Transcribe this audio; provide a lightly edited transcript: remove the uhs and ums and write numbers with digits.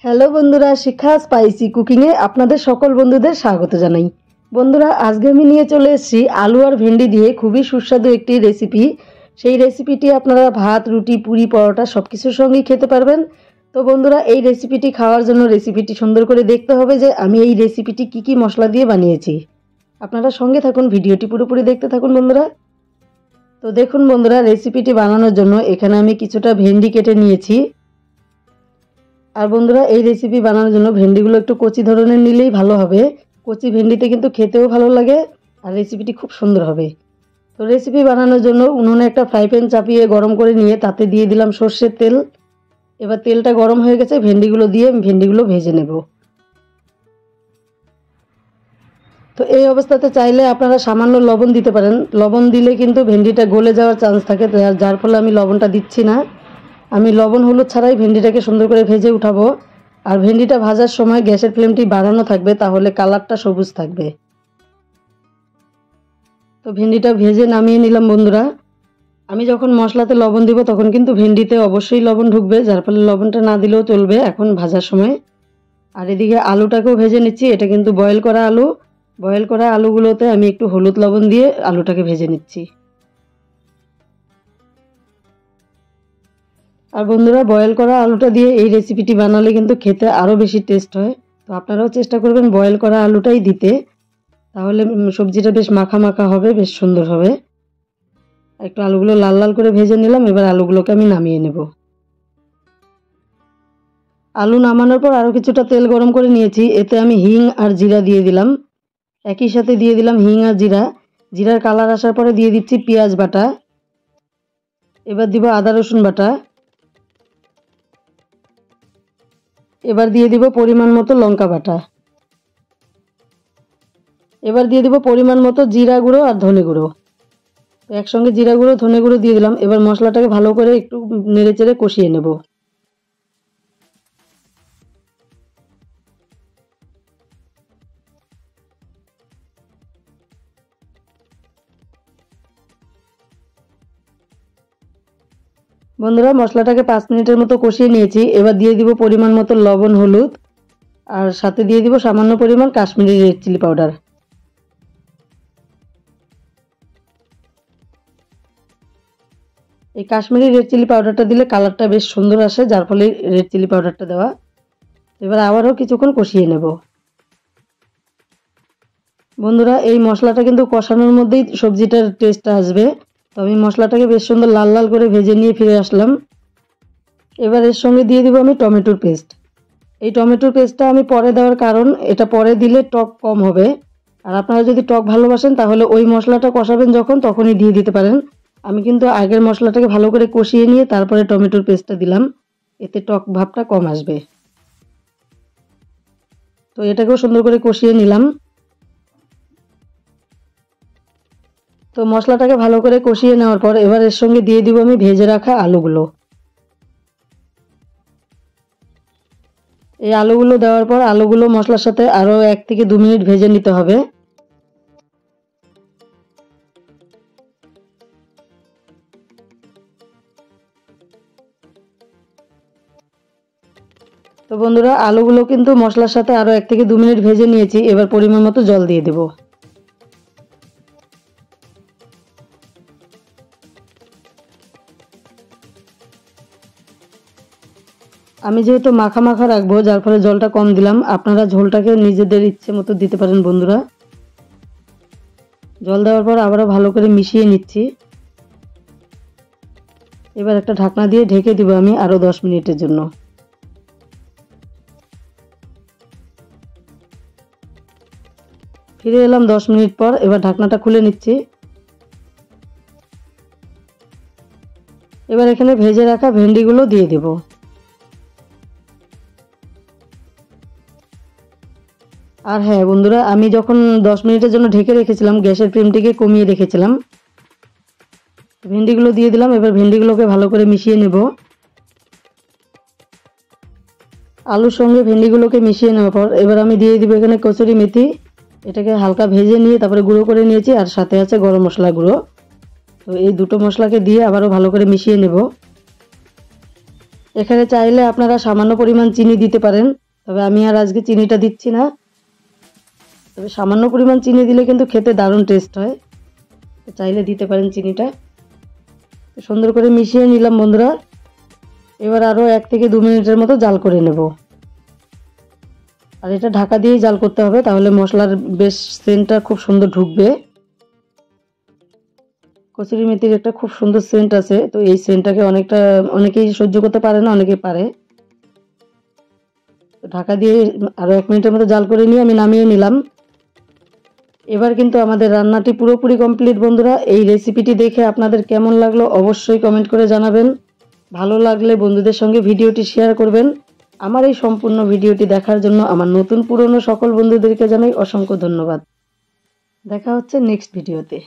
Hello বন্ধুরা, শিখা spicy কুকিংয়ে আপনাদের সকল বন্ধুদের স্বাগত জানাই। বন্ধুরা, আজকে আমি নিয়ে চলে এসেছি আলু আর ভেন্ডি দিয়ে খুবই সুস্বাদু একটি রেসিপি। সেই রেসিপিটি আপনারা ভাত, রুটি, পুরি, পরোটা সব কিছুর সঙ্গেই খেতে পারবেন। তো বন্ধুরা, এই রেসিপিটি খাওয়ার জন্য রেসিপিটি সুন্দর করে দেখতে হবে যে আমি এই রেসিপিটি কি কি মশলা দিয়ে বানিয়েছি। আপনারা সঙ্গে থাকুন, ভিডিওটি পুরোপুরি দেখতে থাকুন বন্ধুরা। তো দেখুন বন্ধুরা, রেসিপিটি বানানোর জন্য এখানে আমি কিছুটা ভেন্ডি কেটে নিয়েছি। আর বন্ধুরা, এই রেসিপি বানানোর জন্য ভেন্ডিগুলো একটু কচি ধরনের নিলেই ভালো হবে। কচি ভেন্ডিতে কিন্তু খেতেও ভালো লাগে আর রেসিপিটি খুব সুন্দর হবে। তো রেসিপি বানানোর জন্য উনুনে একটা ফ্রাই প্যান চাপিয়ে গরম করে নিয়ে তাতে দিয়ে দিলাম সর্ষের তেল। এবার তেলটা গরম হয়ে গেছে, ভেন্ডিগুলো দিয়ে ভেন্ডিগুলো ভেজে নেব। তো এই অবস্থাতে চাইলে আপনারা সামান্য লবণ দিতে পারেন। লবণ দিলে কিন্তু ভেন্ডিটা গলে যাওয়ার চান্স থাকে, যার ফলে আমি লবণটা দিচ্ছি না। আমি লবণ হলুদ ছাড়াই ভেন্ডিটাকে সুন্দর করে ভেজে উঠাবো। আর ভেন্ডিটা ভাজার সময় গ্যাসের ফ্লেমটি বাড়ানো থাকবে, তাহলে কালারটা সবুজ থাকবে। তো ভেন্ডিটা ভেজে নামিয়ে নিলাম বন্ধুরা। আমি যখন মশলাতে লবণ দিব তখন কিন্তু ভেন্ডিতে অবশ্যই লবণ ঢুকবে, যার ফলে লবণটা না দিলেও চলবে এখন ভাজার সময়। আর এদিকে আলুটাকেও ভেজে নিচ্ছি। এটা কিন্তু বয়েল করা আলু। বয়েল করা আলুগুলোতে আমি একটু হলুদ লবণ দিয়ে আলুটাকে ভেজে নিচ্ছি। আর বন্ধুরা, বয়েল করা আলুটা দিয়ে এই রেসিপিটি বানালে কিন্তু খেতে আরও বেশি টেস্ট হয়। তো আপনারাও চেষ্টা করবেন বয়েল করা আলুটাই দিতে, তাহলে সবজিটা বেশ মাখা মাখা হবে, বেশ সুন্দর হবে। একটু আলুগুলো লাল লাল করে ভেজে নিলাম। এবার আলুগুলোকে আমি নামিয়ে নেব। আলু নামানোর পর আরও কিছুটা তেল গরম করে নিয়েছি। এতে আমি হিং আর জিরা দিয়ে দিলাম। একই সাথে দিয়ে দিলাম হিং আর জিরা। জিরার কালার আসার পরে দিয়ে দিচ্ছি পেঁয়াজ বাটা। এবার দিব আদা রসুন বাটা। এবার দিয়ে দিব পরিমাণ মতো লঙ্কা বাটা। এবার দিয়ে দিব পরিমাণ মতো জিরা গুঁড়ো আর ধনে গুঁড়ো। একসঙ্গে জিরা গুঁড়ো ধনে গুঁড়ো দিয়ে দিলাম। এবার মশলাটাকে ভালো করে একটু নেড়েচেড়ে কষিয়ে নেব। বন্ধুরা, মশলাটাকে 5 মিনিটের মতো কষিয়ে নিয়েছি। এবার দিয়ে দিব পরিমাণ মতো লবণ, হলুদ আর সাথে দিয়ে দিব সামান্য পরিমাণ কাশ্মীরি রেড চিলি পাউডার। এই কাশ্মীরি রেড চিলি পাউডারটা দিলে কালারটা বেশ সুন্দর আসে, যার ফলে রেড চিলি পাউডারটা দেওয়া। এবার আবারও কিছুক্ষণ কষিয়ে নেব। বন্ধুরা, এই মশলাটা কিন্তু কষানোর মধ্যেই সবজিটার টেস্টটা আসবে। তো আমি মশলাটাকে বেশ সুন্দর লাল লাল করে ভেজে নিয়ে ফিরে আসলাম। এবার এর সঙ্গে দিয়ে দিব আমি টমেটোর পেস্ট। এই টমেটোর পেস্টটা আমি পরে দেওয়ার কারণ, এটা পরে দিলে টক কম হবে। আর আপনারা যদি টক ভালোবাসেন তাহলে ওই মশলাটা কষাবেন যখন, তখনই দিয়ে দিতে পারেন। আমি কিন্তু আগের মশলাটাকে ভালো করে কষিয়ে নিয়ে তারপরে টমেটোর পেস্টটা দিলাম, এতে টক ভাবটা কম আসবে। তো এটাকেও সুন্দর করে কষিয়ে নিলাম। তো মশলাটাকে ভালো করে কষিয়ে নেওয়ার পর এবার এর সঙ্গে দিয়ে দিব আমি ভেজে রাখা আলুগুলো। এই আলুগুলো দেওয়ার পর আলুগুলো মশলার সাথে আরও 1 থেকে 2 মিনিট ভেজে নিতে হবে। তো বন্ধুরা, আলুগুলো কিন্তু মশলার সাথে আরও 1 থেকে 2 মিনিট ভেজে নিয়েছি। এবার পরিমাণ মতো জল দিয়ে দেব। আমি যেহেতু মাখা মাখা রাখবো, যার ফলে জলটা কম দিলাম। আপনারা ঝোলটাকে নিজেদের ইচ্ছে মতো দিতে পারেন বন্ধুরা। জল দেওয়ার পর আবারও ভালো করে মিশিয়ে নিচ্ছি। এবার একটা ঢাকনা দিয়ে ঢেকে দিব আমি আরও 10 মিনিটের জন্য। ফিরে এলাম 10 মিনিট পর। এবার ঢাকনাটা খুলে নিচ্ছি। এবার এখানে ভেজে রাখা ভেন্ডিগুলো দিয়ে দেব। আর হ্যাঁ বন্ধুরা, আমি যখন 10 মিনিটের জন্য ঢেকে রেখেছিলাম গ্যাসের ফ্লেমটিকে কমিয়ে রেখেছিলাম। ভেন্ডিগুলো দিয়ে দিলাম। এবার ভেন্ডিগুলোকে ভালো করে মিশিয়ে নেব। আলুর সঙ্গে ভেন্ডিগুলোকে মিশিয়ে নেওয়ার পর এবার আমি দিয়ে দিব এখানে কসুরি মেথি। এটাকে হালকা ভেজে নিয়ে তারপরে গুঁড়ো করে নিয়েছি, আর সাথে আছে গরম মশলা গুঁড়ো। তো এই দুটো মশলাকে দিয়ে আবারও ভালো করে মিশিয়ে নেব। এখানে চাইলে আপনারা সামান্য পরিমাণ চিনি দিতে পারেন, তবে আমি আর আজকে চিনিটা দিচ্ছি না। তবে সামান্য পরিমাণ চিনি দিলে কিন্তু খেতে দারুণ টেস্ট হয়, তো চাইলে দিতে পারেন চিনিটা। সুন্দর করে মিশিয়ে নিলাম বন্ধুরা। এবার আরও 1 থেকে 2 মিনিটের মতো জাল করে নেব। আর এটা ঢাকা দিয়েই জাল করতে হবে, তাহলে মশলার বেশ সেন্টটা খুব সুন্দর ঢুকবে। কসুরি মেথির একটা খুব সুন্দর সেন্ট আছে, তো এই সেন্টটাকে অনেকেই সহ্য করতে পারে না, অনেকে পারে। তো ঢাকা দিয়ে আরও 1 মিনিটের মতো জাল করে নিয়ে আমি নামিয়ে নিলাম। এবার কিন্তু আমাদের রান্নাটি পুরোপুরি কমপ্লিট বন্ধুরা। এই রেসিপিটি দেখে আপনাদের কেমন লাগলো অবশ্যই কমেন্ট করে জানাবেন। ভালো লাগলে বন্ধুদের সঙ্গে ভিডিওটি শেয়ার করবেন। আমার এই সম্পূর্ণ ভিডিওটি দেখার জন্য আমার নতুন পুরনো সকল বন্ধুদেরকে জানাই অসংখ্য ধন্যবাদ। দেখা হচ্ছে নেক্সট ভিডিওতে।